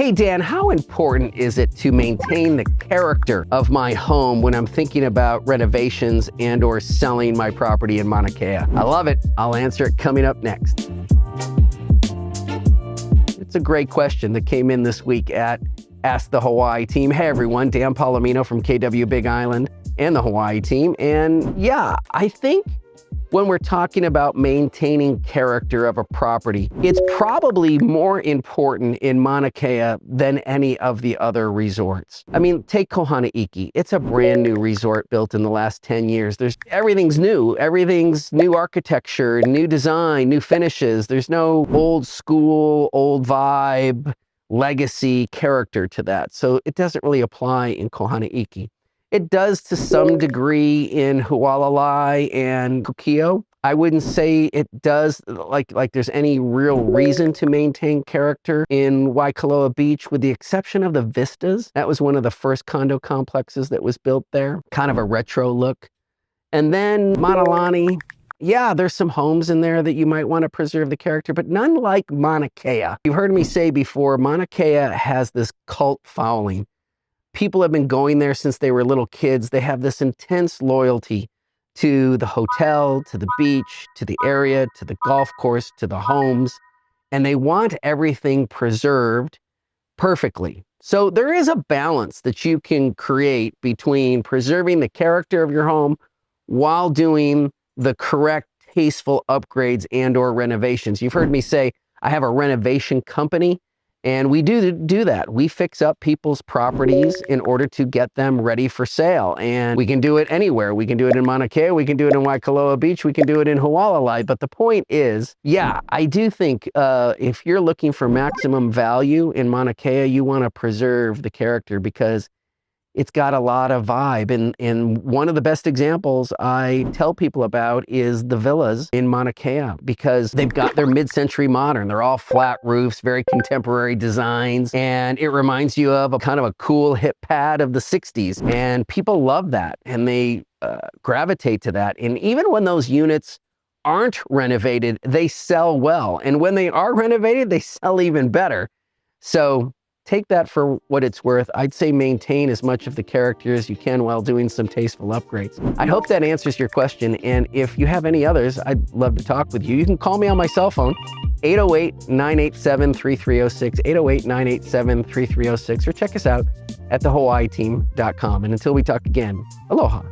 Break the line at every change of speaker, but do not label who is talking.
Hey Dan, how important is it to maintain the character of my home when I'm thinking about renovations and or selling my property in Mauna Kea? I love it. I'll answer it coming up next. It's a great question that came in this week at Ask the Hawaii Team. Hey everyone, Dan Polimino from KW Big Island and the Hawaii team. And yeah, I think when we're talking about maintaining character of a property, it's probably more important in Mauna Kea than any of the other resorts. I mean, take Kohanaiki. It's a brand new resort built in the last 10 years. Everything's new. Everything's new architecture, new design, new finishes. There's no old school, old vibe, legacy character to that. So it doesn't really apply in Kohanaiki. It does to some degree in Hualalai and Kukio. I wouldn't say it does like there's any real reason to maintain character in Waikoloa Beach, with the exception of the vistas. That was one of the first condo complexes that was built there, kind of a retro look. And then Mauna Lani, yeah, there's some homes in there that you might want to preserve the character, but none like Mauna Kea. You've heard me say before, Mauna Kea has this cult following. People have been going there since they were little kids. They have this intense loyalty to the hotel, to the beach, to the area, to the golf course, to the homes, and they want everything preserved perfectly. So there is a balance that you can create between preserving the character of your home while doing the correct, tasteful upgrades and or renovations. You've heard me say I have a renovation company. And we do that. We fix up people's properties in order to get them ready for sale. And we can do it anywhere. We can do it in Mauna Kea. We can do it in Waikoloa Beach. We can do it in Hualalai. But the point is, yeah, I do think if you're looking for maximum value in Mauna Kea, you want to preserve the character because it's got a lot of vibe. And one of the best examples I tell people about is the villas in Mauna Kea, because they've got their mid-century modern. They're all flat roofs, very contemporary designs. And it reminds you of a kind of a cool hip pad of the 60s. And people love that and they gravitate to that. And even when those units aren't renovated, they sell well. And when they are renovated, they sell even better. So take that for what it's worth. I'd say maintain as much of the character as you can while doing some tasteful upgrades. I hope that answers your question. And if you have any others, I'd love to talk with you. You can call me on my cell phone, 808-987-3306, 808-987-3306, or check us out at thehawaiiteam.com. And until we talk again, aloha.